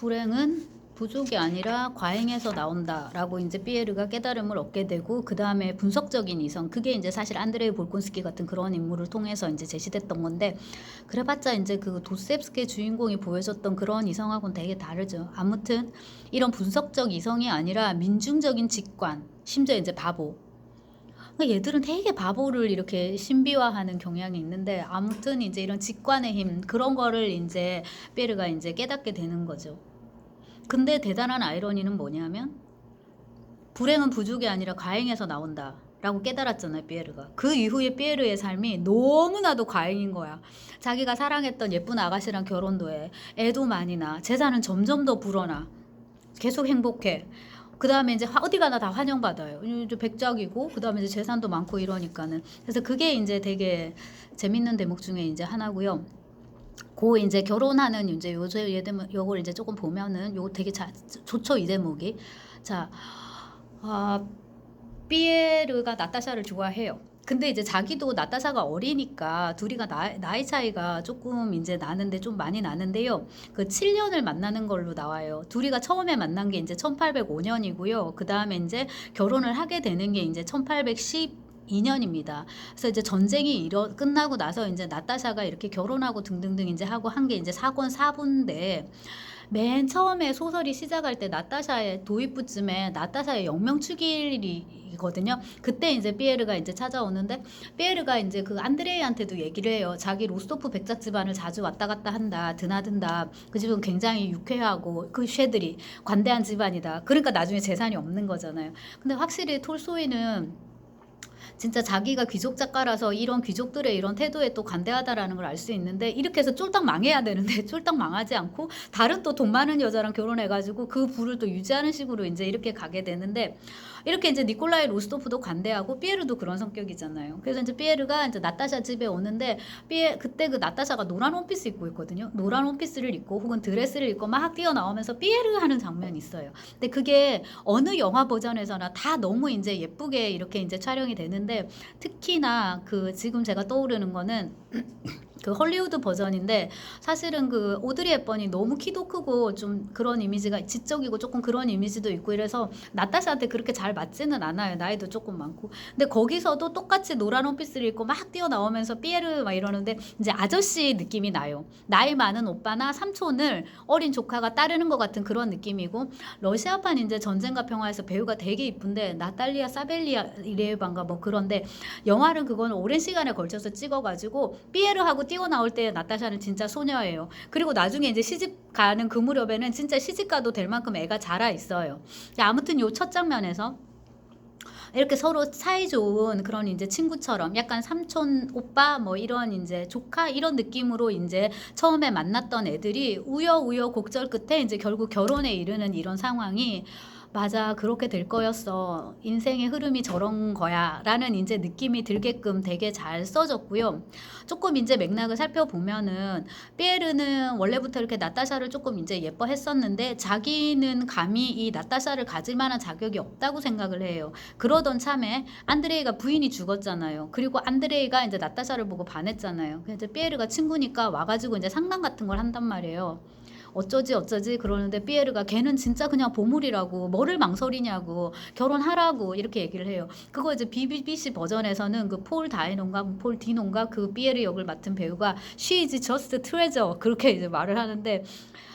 불행은 부족이 아니라 과잉에서 나온다라고 이제 피에르가 깨달음을 얻게 되고, 그 다음에 분석적인 이성, 그게 이제 사실 안드레이 볼콘스키 같은 그런 인물을 통해서 이제 제시됐던 건데, 그래봤자 이제 그 도스토옙스키의 주인공이 보여줬던 그런 이성하고는 되게 다르죠. 아무튼 이런 분석적 이성이 아니라 민중적인 직관, 심지어 이제 바보. 그러니까 얘들은 되게 바보를 이렇게 신비화하는 경향이 있는데, 아무튼 이제 이런 직관의 힘, 그런 거를 이제 피에르가 이제 깨닫게 되는 거죠. 근데 대단한 아이러니는 뭐냐면, 불행은 부족이 아니라 과잉에서 나온다 라고 깨달았잖아요, 피에르가. 그 이후에 피에르의 삶이 너무나도 과잉인 거야. 자기가 사랑했던 예쁜 아가씨랑 결혼도 해, 애도 많이 나, 재산은 점점 더 불어나, 계속 행복해. 그 다음에 이제 어디 가나 다 환영받아요. 이제 백작이고, 그 다음에 이제 재산도 많고 이러니까는. 그래서 그게 이제 되게 재밌는 대목 중에 이제 하나고요. 고 이제 결혼하는 이제 요걸 이제 조금 보면은 요거 되게 좋죠, 이 대목이. 자, 아, 피에르가 나타샤를 좋아해요. 근데 이제 자기도 나타샤가 어리니까 둘이가 나이 차이가 조금 이제 나는데, 좀 많이 나는데요. 그 7년을 만나는 걸로 나와요. 둘이가 처음에 만난 게 이제 1805년이고요. 그 다음에 이제 결혼을 하게 되는 게 이제 1812년입니다. 그래서 이제 전쟁이 끝나고 나서 이제 나타샤가 이렇게 결혼하고 등등등 이제 하고 한 게 이제 사권 4부인데, 맨 처음에 소설이 시작할 때 나타샤의 도입부쯤에 나타샤의 영명축일이거든요. 그때 이제 피에르가 이제 찾아오는데, 피에르가 이제 그 안드레이한테도 얘기를 해요. 자기 로스토프 백작 집안을 자주 왔다 갔다 한다, 드나든다. 그 집은 굉장히 유쾌하고 그 쉐들이 관대한 집안이다. 그러니까 나중에 재산이 없는 거잖아요. 근데 확실히 톨스토이는 진짜 자기가 귀족 작가라서 이런 귀족들의 이런 태도에 또 관대하다라는 걸 알 수 있는데, 이렇게 해서 쫄딱 망해야 되는데 쫄딱 망하지 않고 다른 또 돈 많은 여자랑 결혼해가지고 그 부를 또 유지하는 식으로 이제 이렇게 가게 되는데, 이렇게 이제 니콜라이 로스토프도 관대하고 피에르도 그런 성격이잖아요. 그래서 이제 피에르가 이제 나타샤 집에 오는데, 그때 그 나타샤가 노란 원피스 입고 있거든요. 노란 원피스를 입고 혹은 드레스를 입고 막 뛰어나오면서 피에르 하는 장면이 있어요. 근데 그게 어느 영화 버전에서나 다 너무 이제 예쁘게 이렇게 이제 촬영이 되는데, 특히나 그 지금 제가 떠오르는 거는 그 헐리우드 버전인데, 사실은 그 오드리 헵번이 너무 키도 크고 좀 그런 이미지가 지적이고 조금 그런 이미지도 있고 이래서 나타샤한테 그렇게 잘 맞지는 않아요. 나이도 조금 많고. 근데 거기서도 똑같이 노란 원피스를 입고 막 뛰어나오면서 피에르 막 이러는데, 이제 아저씨 느낌이 나요. 나이 많은 오빠나 삼촌을 어린 조카가 따르는 것 같은 그런 느낌이고, 러시아판 이제 전쟁과 평화에서 배우가 되게 이쁜데, 나탈리아 사벨리아레반가 뭐 그런데, 영화는 그건 오랜 시간에 걸쳐서 찍어가지고 피에르하고 뛰어나올 때 나타샤는 진짜 소녀예요. 그리고 나중에 이제 시집 가는 그 무렵에는 진짜 시집 가도 될 만큼 애가 자라 있어요. 아무튼 요 첫 장면에서 이렇게 서로 사이 좋은 그런 이제 친구처럼, 약간 삼촌 오빠 뭐 이런 이제 조카 이런 느낌으로 이제 처음에 만났던 애들이 우여곡절 끝에 이제 결국 결혼에 이르는 이런 상황이, 맞아, 그렇게 될 거였어, 인생의 흐름이 저런 거야 라는 이제 느낌이 들게끔 되게 잘 써졌고요. 조금 이제 맥락을 살펴보면은, 피에르는 원래부터 이렇게 나타샤를 조금 이제 예뻐했었는데, 자기는 감히 이 나타샤를 가질 만한 자격이 없다고 생각을 해요. 그러던 참에 안드레이가 부인이 죽었잖아요. 그리고 안드레이가 이제 나타샤를 보고 반했잖아요. 그래서 피에르가 친구니까 와가지고 이제 상담 같은 걸 한단 말이에요. 어쩌지 그러는데, 피에르가 걔는 진짜 그냥 보물이라고, 뭐를 망설이냐고, 결혼하라고 이렇게 얘기를 해요. 그거 이제 BBC 버전에서는 그 폴 디논가 그 피에르 역을 맡은 배우가 She is just treasure 그렇게 이제 말을 하는데,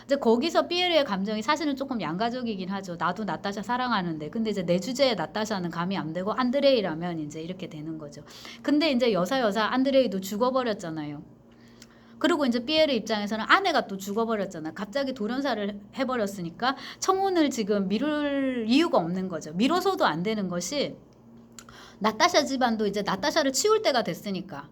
이제 거기서 피에르의 감정이 사실은 조금 양가적이긴 하죠. 나도 나타샤 사랑하는데, 근데 이제 내 주제에 나타샤는 감이 안 되고 안드레이라면 이제 이렇게 되는 거죠. 근데 이제 여사 안드레이도 죽어버렸잖아요. 그리고 이제 피에르 입장에서는 아내가 또 죽어버렸잖아. 갑자기 돌연사를 해버렸으니까 청혼을 지금 미룰 이유가 없는 거죠. 미뤄서도 안 되는 것이, 나타샤 집안도 이제 나타샤를 치울 때가 됐으니까.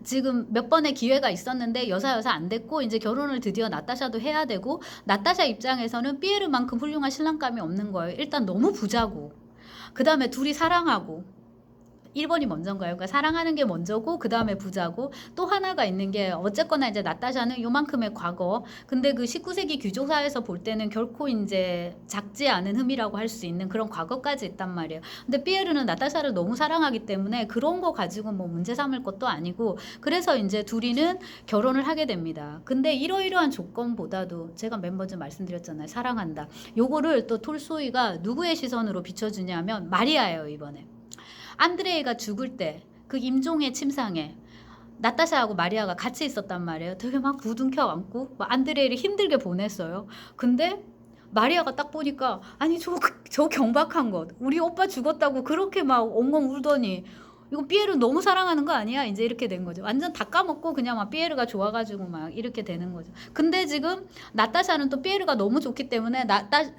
지금 몇 번의 기회가 있었는데 여사 안 됐고, 이제 결혼을 드디어 나타샤도 해야 되고, 나타샤 입장에서는 피에르만큼 훌륭한 신랑감이 없는 거예요. 일단 너무 부자고, 그 다음에 둘이 사랑하고, 1번이 먼저인가요? 그러니까 사랑하는 게 먼저고 그 다음에 부자고 또 하나가 있는 게 어쨌거나 이제 나타샤는 요만큼의 과거 근데 그 19세기 귀족사에서 볼 때는 결코 이제 작지 않은 흠이라고 할 수 있는 그런 과거까지 있단 말이에요. 근데 피에르는 나타샤를 너무 사랑하기 때문에 그런 거 가지고 뭐 문제 삼을 것도 아니고 그래서 이제 둘이는 결혼을 하게 됩니다. 근데 이러이러한 조건보다도 제가 맨 먼저 말씀드렸잖아요. 사랑한다. 요거를 또 톨스토이가 누구의 시선으로 비춰주냐면 마리아예요. 이번에. 안드레이가 죽을 때 그 임종의 침상에 나타샤하고 마리아가 같이 있었단 말이에요. 되게 막 부둥켜 안고 막 안드레이를 힘들게 보냈어요. 근데 마리아가 딱 보니까 아니 저 경박한 것 우리 오빠 죽었다고 그렇게 막 엉엉 울더니 이거 피에르 너무 사랑하는 거 아니야? 이제 이렇게 된 거죠. 완전 다 까먹고 그냥 막 피에르가 좋아가지고 막 이렇게 되는 거죠. 근데 지금 나타샤는 또 피에르가 너무 좋기 때문에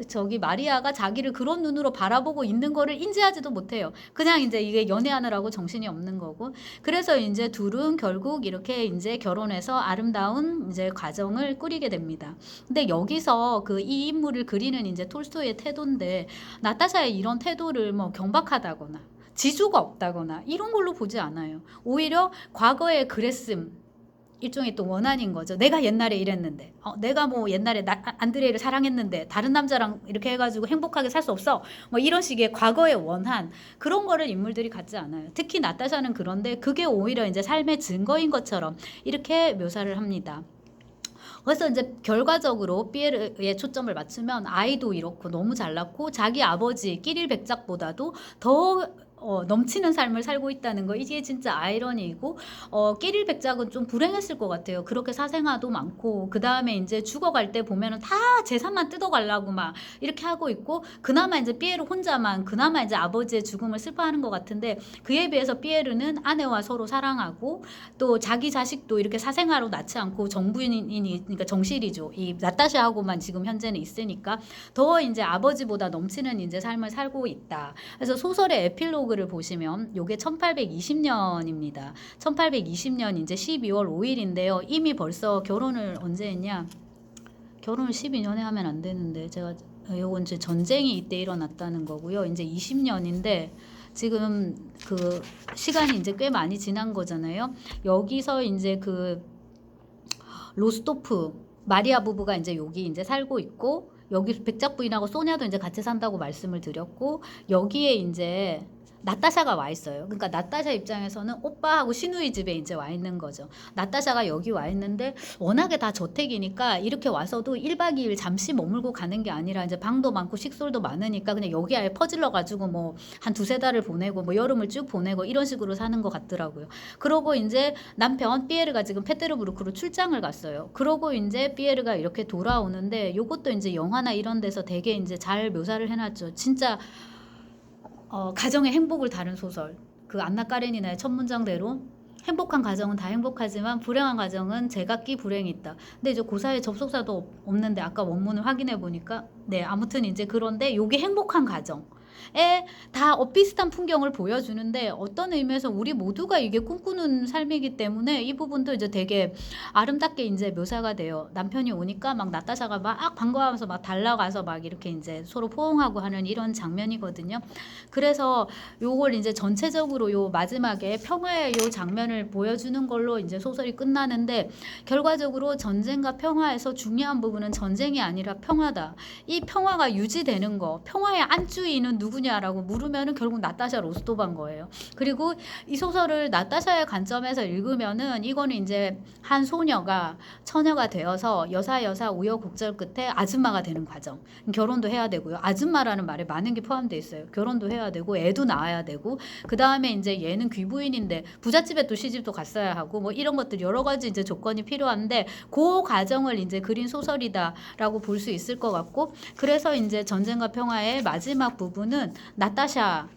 저기 마리아가 자기를 그런 눈으로 바라보고 있는 거를 인지하지도 못해요. 그냥 이제 이게 연애하느라고 정신이 없는 거고. 그래서 이제 둘은 결국 이렇게 이제 결혼해서 아름다운 이제 가정을 꾸리게 됩니다. 근데 여기서 그 이 인물을 그리는 이제 톨스토이의 태도인데 나타샤의 이런 태도를 뭐 경박하다거나 지주가 없다거나 이런 걸로 보지 않아요. 오히려 과거에 그랬음 일종의 또 원한인 거죠. 내가 옛날에 이랬는데 내가 뭐 옛날에 안드레이를 사랑했는데 다른 남자랑 이렇게 해가지고 행복하게 살 수 없어 뭐 이런 식의 과거의 원한 그런 거를 인물들이 갖지 않아요. 특히 나타샤는 그런데 그게 오히려 이제 삶의 증거인 것처럼 이렇게 묘사를 합니다. 그래서 이제 결과적으로 피에르에 초점을 맞추면 아이도 이렇고 너무 잘났고 자기 아버지 끼릴 백작보다도 더 넘치는 삶을 살고 있다는 거 이게 진짜 아이러니이고 끼릴 백작은 좀 불행했을 것 같아요. 그렇게 사생아도 많고 그 다음에 이제 죽어갈 때 보면은 다 재산만 뜯어가려고 막 이렇게 하고 있고 그나마 이제 피에르 혼자만 그나마 이제 아버지의 죽음을 슬퍼하는 것 같은데 그에 비해서 피에르는 아내와 서로 사랑하고 또 자기 자식도 이렇게 사생아로 낳지 않고 정부인이 그러니까 정실이죠. 이 나타샤하고만 지금 현재는 있으니까 더 이제 아버지보다 넘치는 이제 삶을 살고 있다. 그래서 소설의 에필로그를 보시면 요게 1820년입니다. 1820년 이제 12월 5일인데요. 이미 벌써 결혼을 언제 했냐? 결혼을 12년에 하면 안 되는데 제가 요건 이제 전쟁이 이때 일어났다는 거고요. 이제 20년인데 지금 그 시간이 이제 꽤 많이 지난 거잖아요. 여기서 이제 그 로스토프 마리아 부부가 이제 여기 이제 살고 있고 여기 백작 부인하고 소냐도 이제 같이 산다고 말씀을 드렸고 여기에 이제 나타샤가 와 있어요. 그러니까 나타샤 입장에서는 오빠하고 시누이 집에 이제 와 있는 거죠. 나타샤가 여기 와 있는데 워낙에 다 저택이니까 이렇게 와서도 1박 2일 잠시 머물고 가는 게 아니라 이제 방도 많고 식솔도 많으니까 그냥 여기 아예 퍼질러 가지고 뭐 한 두세 달을 보내고 뭐 여름을 쭉 보내고 이런 식으로 사는 것 같더라고요. 그러고 이제 남편 피에르가 지금 페테르부르크로 출장을 갔어요. 그러고 이제 피에르가 이렇게 돌아오는데 요것도 이제 영화나 이런 데서 되게 이제 잘 묘사를 해놨죠. 진짜 가정의 행복을 다룬 소설. 그 안나 까레니나의 첫 문장대로 행복한 가정은 다 행복하지만 불행한 가정은 제각기 불행이 있다. 근데 이제 고사에 접속사도 없는데 아까 원문을 확인해 보니까 네 아무튼 이제 그런데 요게 행복한 가정. 다 비슷한 풍경을 보여주는데 어떤 의미에서 우리 모두가 이게 꿈꾸는 삶이기 때문에 이 부분도 이제 되게 아름답게 이제 묘사가 돼요. 남편이 오니까 막 나타샤가 막 반가워하면서 막 달려가서 막 이렇게 이제 서로 포옹하고 하는 이런 장면이거든요. 그래서 요걸 이제 전체적으로 요 마지막에 평화의 요 장면을 보여주는 걸로 이제 소설이 끝나는데 결과적으로 전쟁과 평화에서 중요한 부분은 전쟁이 아니라 평화다. 이 평화가 유지되는 거, 평화의 안주인은 누구냐라고 물으면은 결국 나타샤 로스토바인 거예요. 그리고 이 소설을 나타샤의 관점에서 읽으면은 이거는 이제 한 소녀가 처녀가 되어서 여사 우여곡절 끝에 아줌마가 되는 과정. 결혼도 해야 되고요. 아줌마라는 말에 많은 게 포함되어 있어요. 결혼도 해야 되고 애도 낳아야 되고 그 다음에 이제 얘는 귀부인인데 부잣집에 또 시집도 갔어야 하고 뭐 이런 것들 여러 가지 이제 조건이 필요한데 그 과정을 이제 그린 소설이다라고 볼 수 있을 것 같고 그래서 이제 전쟁과 평화의 마지막 부분은 나타샤입니다.